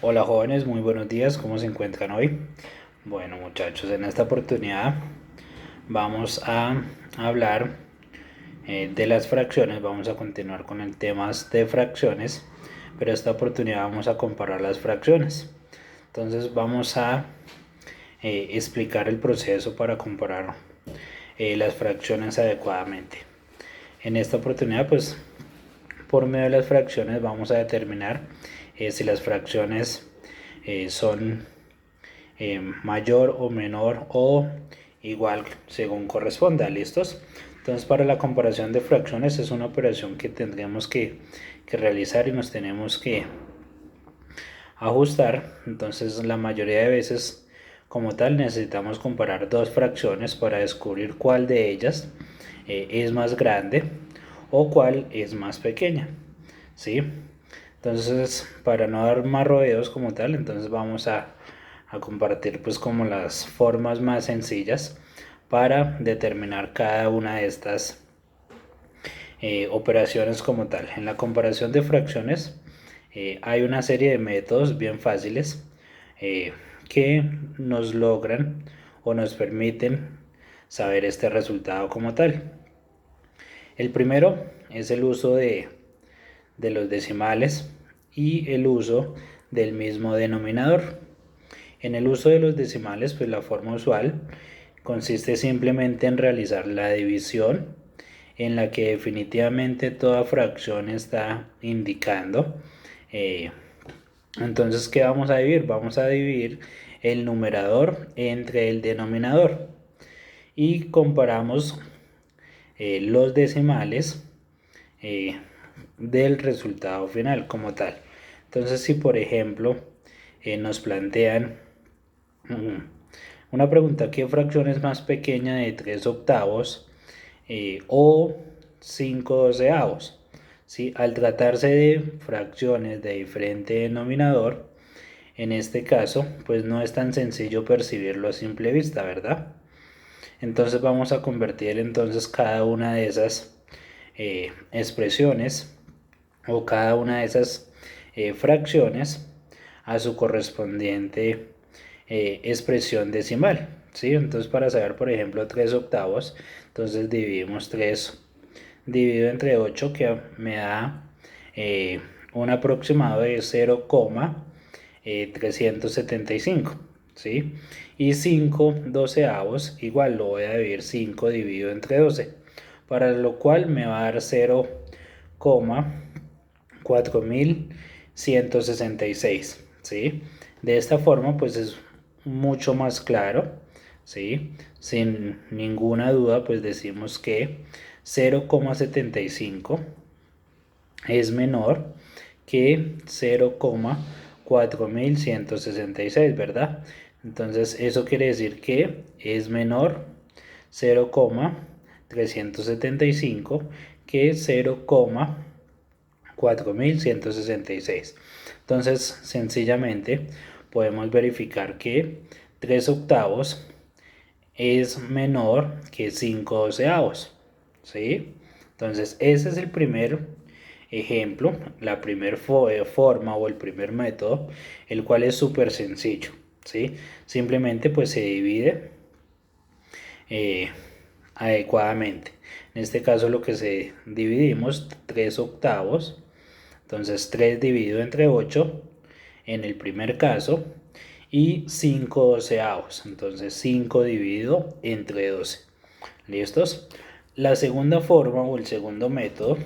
Hola jóvenes, muy buenos días, ¿cómo se encuentran hoy? Bueno muchachos, en esta oportunidad vamos a hablar de las fracciones, vamos a continuar con el tema de fracciones, pero esta oportunidad vamos a comparar las fracciones. Entonces vamos a explicar el proceso para comparar las fracciones adecuadamente. En esta oportunidad pues por medio de las fracciones vamos a determinar si las fracciones son mayor o menor o igual según corresponda. ¿Listos? Entonces para la comparación de fracciones es una operación que tendríamos que realizar y nos tenemos que ajustar. Entonces la mayoría de veces como tal necesitamos comparar dos fracciones para descubrir cuál de ellas es más grande o cuál es más pequeña, ¿sí? Entonces, para no dar más rodeos como tal, entonces vamos a compartir pues como las formas más sencillas para determinar cada una de estas operaciones como tal. En la comparación de fracciones hay una serie de métodos bien fáciles que nos logran o nos permiten saber este resultado como tal. El primero es el uso de los decimales y el uso del mismo denominador. En el uso de los decimales, pues la forma usual consiste simplemente en realizar la división en la que definitivamente toda fracción está indicando. eh, entonces, ¿qué vamos a dividir? Vamos a dividir el numerador entre el denominador y comparamos los decimales eh, del resultado final como tal. Entonces, si por ejemplo nos plantean una pregunta: ¿qué fracción es más pequeña de 3 octavos o 5 doceavos? ¿Sí? Al tratarse de fracciones de diferente denominador, en este caso, pues no es tan sencillo percibirlo a simple vista, ¿verdad? Entonces vamos a convertir entonces cada una de esas expresiones o cada una de esas fracciones a su correspondiente expresión decimal, ¿sí? Entonces para saber por ejemplo 3 octavos, entonces dividimos 3 dividido entre 8 que me da un aproximado de 0,375, ¿sí? Y 5 doceavos igual lo voy a dividir 5 dividido entre 12, para lo cual me va a dar 0,4166, ¿sí? De esta forma pues es mucho más claro, ¿sí? Sin ninguna duda pues decimos que 0,75 es menor que 0,4166, ¿verdad? Entonces eso quiere decir que es menor 0,375 que 0,4166. Entonces sencillamente podemos verificar que 3 octavos es menor que 5 doceavos, ¿sí? Entonces ese es el primer ejemplo, la primera forma o el primer método, el cual es súper sencillo, ¿sí? Simplemente pues se divide eh, adecuadamente. En este caso lo que se dividimos 3 octavos, entonces 3 dividido entre 8 en el primer caso y 5 doceavos, entonces 5 dividido entre 12. ¿Listos? La segunda forma o el segundo método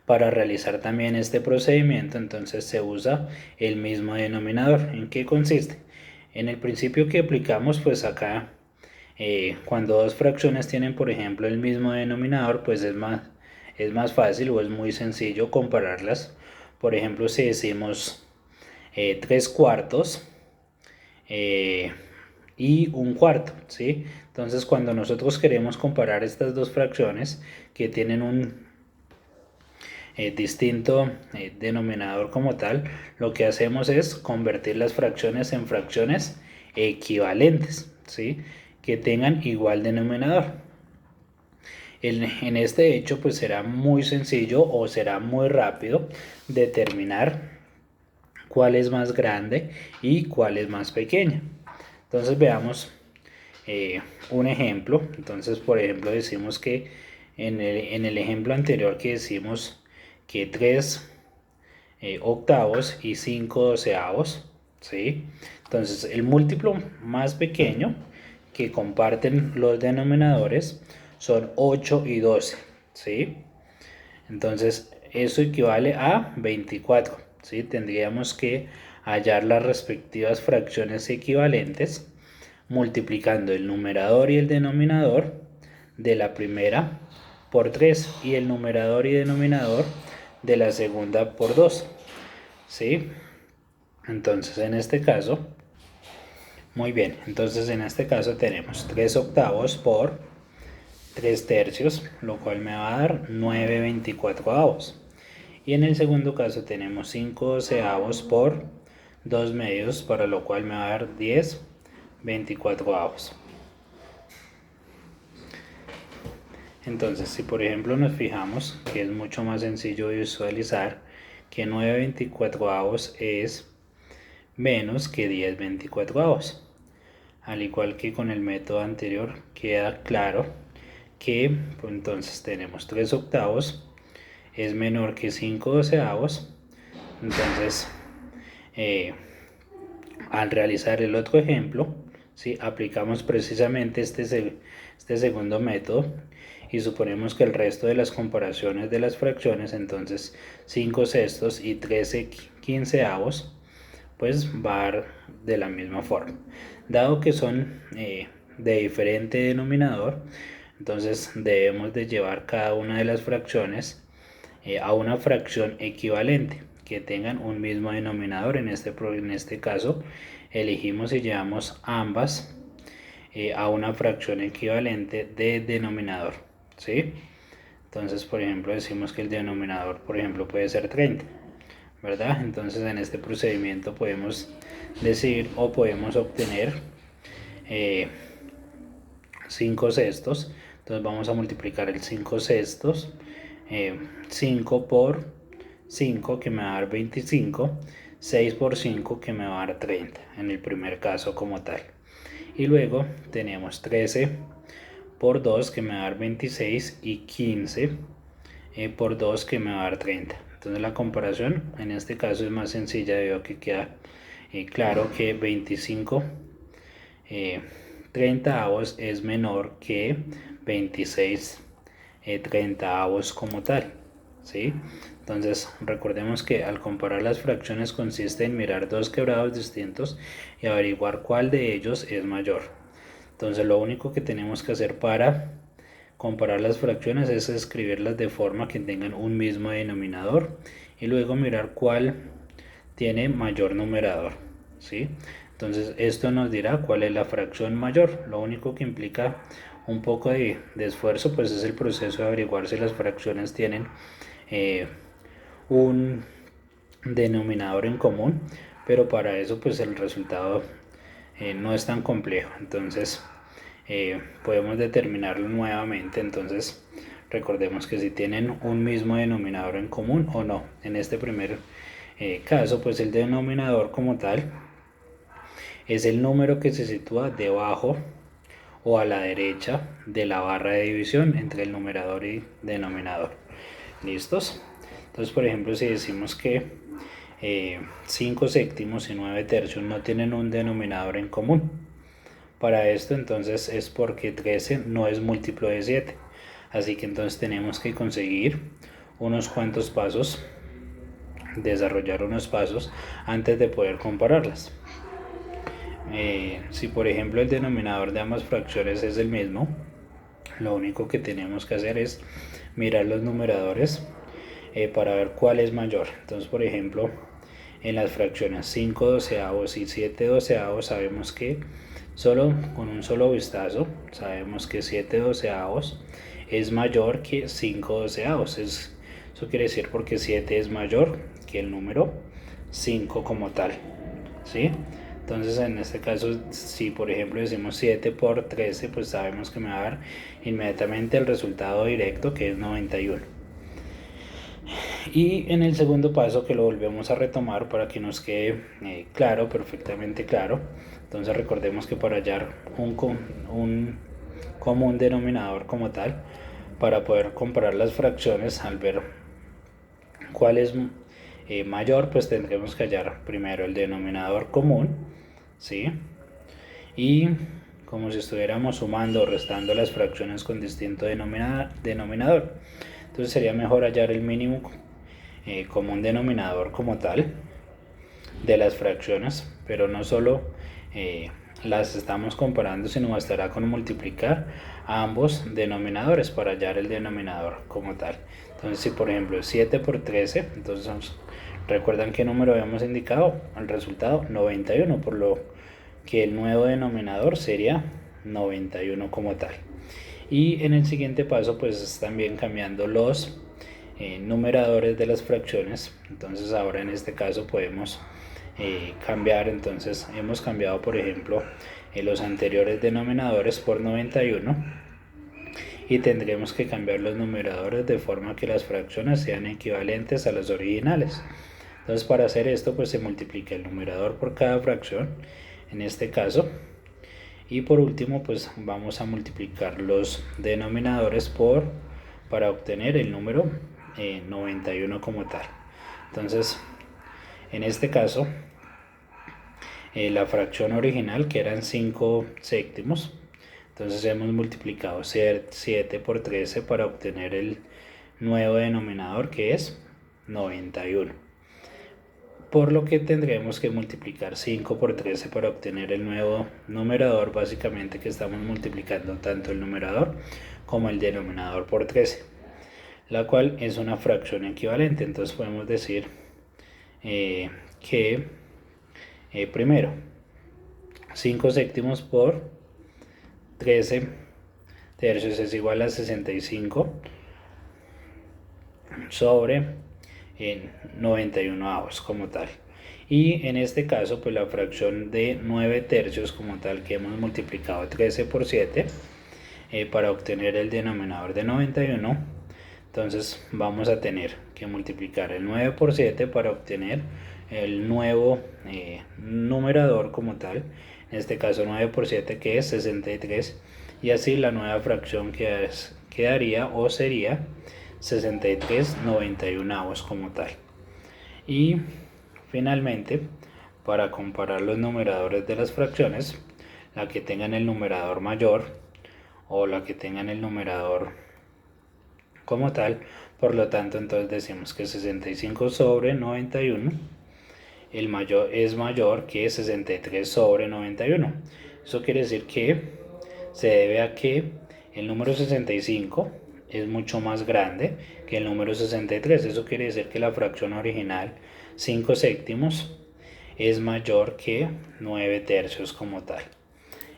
para realizar también este procedimiento, entonces se usa el mismo denominador. ¿En qué consiste? En el principio que aplicamos, pues acá, cuando dos fracciones tienen, por ejemplo, el mismo denominador, pues es más fácil o es muy sencillo compararlas. Por ejemplo, si decimos 3 cuartos eh, y un cuarto, ¿sí? Entonces, cuando nosotros queremos comparar estas dos fracciones que tienen un distinto denominador como tal, lo que hacemos es convertir las fracciones en fracciones equivalentes, ¿sí? Que tengan igual denominador. En este hecho pues será muy sencillo o será muy rápido determinar cuál es más grande y cuál es más pequeña. Entonces veamos un ejemplo. Entonces, por ejemplo, decimos que en el ejemplo anterior que decimos que 3 octavos y 5 doceavos, ¿sí? Entonces, el múltiplo más pequeño que comparten los denominadores son 8 y 12, ¿sí? Entonces, eso equivale a 24, ¿sí? Tendríamos que hallar las respectivas fracciones equivalentes multiplicando el numerador y el denominador de la primera por 3 y el numerador y denominador de la segunda por 2, ¿sí? Entonces en este caso, muy bien, entonces en este caso tenemos 3 octavos por 3 tercios, lo cual me va a dar 9/24. Y en el segundo caso tenemos 5 doceavos por 2 medios, para lo cual me va a dar 10/24. Entonces, si por ejemplo nos fijamos que es mucho más sencillo visualizar que 9/24 es menos que 10/24. Al igual que con el método anterior, queda claro que pues, entonces tenemos 3 octavos es menor que 5 doceavos. Entonces, al realizar el otro ejemplo, ¿sí? Aplicamos precisamente este segundo método y suponemos que el resto de las comparaciones de las fracciones, entonces 5 sextos y 13 quinceavos, pues va a dar de la misma forma. Dado que son de diferente denominador, entonces debemos de llevar cada una de las fracciones a una fracción equivalente que tengan un mismo denominador. En este caso elegimos y llevamos ambas a una fracción equivalente de denominador, ¿sí? Entonces, por ejemplo, decimos que el denominador, por ejemplo, puede ser 30, ¿verdad? Entonces en este procedimiento podemos decir o podemos obtener 5 sextos. Entonces vamos a multiplicar el 5 sextos, 5 por 5 que me va a dar 25, 6 por 5 que me va a dar 30 en el primer caso como tal. Y luego tenemos 13 por 2 que me va a dar 26 y 15 por 2 que me va a dar 30. Entonces la comparación en este caso es más sencilla debido a que queda claro que 25 treintaavos es menor que 26 treintaavos como tal, ¿sí? Entonces recordemos que al comparar las fracciones consiste en mirar dos quebrados distintos y averiguar cuál de ellos es mayor. Entonces lo único que tenemos que hacer para comparar las fracciones es escribirlas de forma que tengan un mismo denominador y luego mirar cuál tiene mayor numerador, ¿sí? Entonces esto nos dirá cuál es la fracción mayor. Lo único que implica un poco de esfuerzo pues es el proceso de averiguar si las fracciones tienen un denominador en común, pero para eso pues el resultado no es tan complejo. Entonces podemos determinarlo nuevamente. Entonces recordemos que si tienen un mismo denominador en común o no. En este primer caso pues el denominador como tal es el número que se sitúa debajo o a la derecha de la barra de división entre el numerador y denominador. ¿Listos? Entonces, por ejemplo, si decimos que 5 séptimos y 9 tercios no tienen un denominador en común. Para esto entonces es porque 13 no es múltiplo de 7. Así que entonces tenemos que conseguir unos cuantos pasos, desarrollar unos pasos antes de poder compararlas. Si por ejemplo el denominador de ambas fracciones es el mismo, lo único que tenemos que hacer es mirar los numeradores para ver cuál es mayor. Entonces, por ejemplo, en las fracciones 5 doceavos y 7 doceavos sabemos que solo con un solo vistazo sabemos que 7 doceavos es mayor que 5 doceavos. Eso quiere decir porque 7 es mayor que el número 5 como tal, ¿sí? Entonces en este caso, si por ejemplo decimos 7 por 13, pues sabemos que me va a dar inmediatamente el resultado directo que es 91. Y en el segundo paso, que lo volvemos a retomar para que nos quede claro, perfectamente claro. Entonces recordemos que para hallar un común denominador como tal, para poder comparar las fracciones, al ver cuál es mayor, pues tendremos que hallar primero el denominador común, ¿sí? Y como si estuviéramos sumando o restando las fracciones con distinto denominador. Entonces sería mejor hallar el mínimo común denominador como tal de las fracciones, pero no solo las estamos comparando, sino bastará con multiplicar a ambos denominadores para hallar el denominador como tal. Entonces, si por ejemplo 7 por 13, entonces recuerdan qué número habíamos indicado, el resultado 91, por lo que el nuevo denominador sería 91 como tal. Y en el siguiente paso pues también cambiando los numeradores de las fracciones. Entonces ahora en este caso podemos cambiar, entonces hemos cambiado por ejemplo los anteriores denominadores por 91 y tendremos que cambiar los numeradores de forma que las fracciones sean equivalentes a las originales. Entonces para hacer esto pues se multiplica el numerador por cada fracción en este caso, y por último pues vamos a multiplicar los denominadores para obtener el número 91 como tal. Entonces en este caso la fracción original, que eran 5 séptimos, entonces hemos multiplicado 7 por 13 para obtener el nuevo denominador, que es 91. Por lo que tendremos que multiplicar 5 por 13 para obtener el nuevo numerador, básicamente que estamos multiplicando tanto el numerador como el denominador por 13, la cual es una fracción equivalente. Entonces podemos decir que primero 5 séptimos por 13 tercios es igual a 65 sobre 91 avos como tal. Y en este caso pues la fracción de 9 tercios como tal, que hemos multiplicado 13 por 7 para obtener el denominador de 91, entonces vamos a tener que multiplicar el 9 por 7 para obtener el nuevo numerador como tal, en este caso 9 por 7, que es 63, y así la nueva fracción quedaría o sería 63/91 como tal. Y finalmente, para comparar los numeradores de las fracciones, la que tengan el numerador mayor o la que tengan el numerador como tal, por lo tanto entonces decimos que 65 sobre 91 es mayor que 63 sobre 91. Eso quiere decir que se debe a que el número 65 es mucho más grande que el número 63. Eso quiere decir que la fracción original 5 séptimos es mayor que 9 tercios como tal.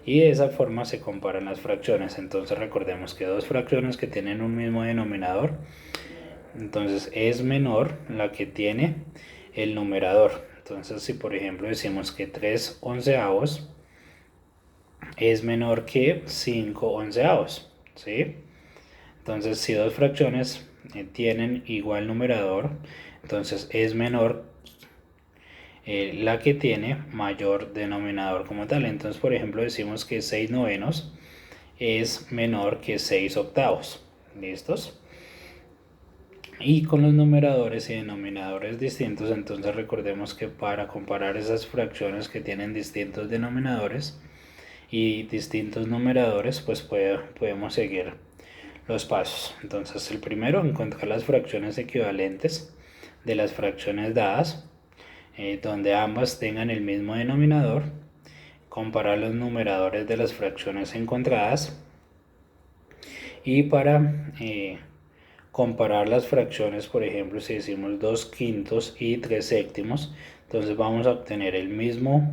Y de esa forma se comparan las fracciones. Entonces recordemos que dos fracciones que tienen un mismo denominador, entonces es menor la que tiene el numerador. Entonces si por ejemplo decimos que 3 onceavos es menor que 5 onceavos, ¿sí? Entonces si dos fracciones tienen igual numerador, entonces es menor la que tiene mayor denominador como tal. Entonces por ejemplo decimos que 6 novenos es menor que 6 octavos. ¿Listos? Y con los numeradores y denominadores distintos, entonces recordemos que para comparar esas fracciones que tienen distintos denominadores y distintos numeradores, pues podemos seguir los pasos. Entonces el primero, encontrar las fracciones equivalentes de las fracciones dadas, donde ambas tengan el mismo denominador, comparar los numeradores de las fracciones encontradas, y para comparar las fracciones, por ejemplo, si decimos 2 quintos y 3 séptimos, entonces vamos a obtener el mismo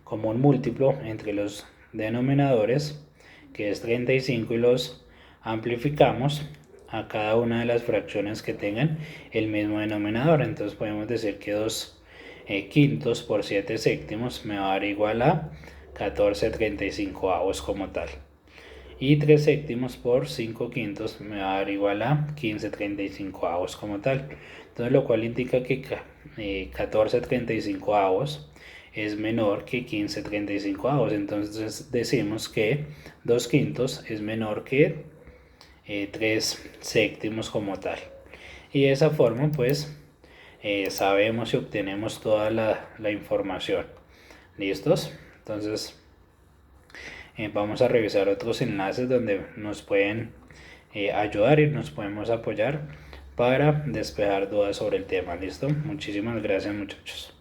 común múltiplo entre los denominadores, que es 35, y los amplificamos a cada una de las fracciones que tengan el mismo denominador. Entonces podemos decir que 2 quintos por 7 séptimos me va a dar igual a 14/35 como tal. Y 3 séptimos por 5 quintos me va a dar igual a 15/35 como tal. Entonces lo cual indica que 14/35 es menor que 15/35. Entonces decimos que 2 quintos es menor que 3 séptimos como tal. Y de esa forma pues sabemos y obtenemos toda la información. ¿Listos? Entonces vamos a revisar otros enlaces donde nos pueden ayudar y nos podemos apoyar para despejar dudas sobre el tema. ¿Listo? Muchísimas gracias, muchachos.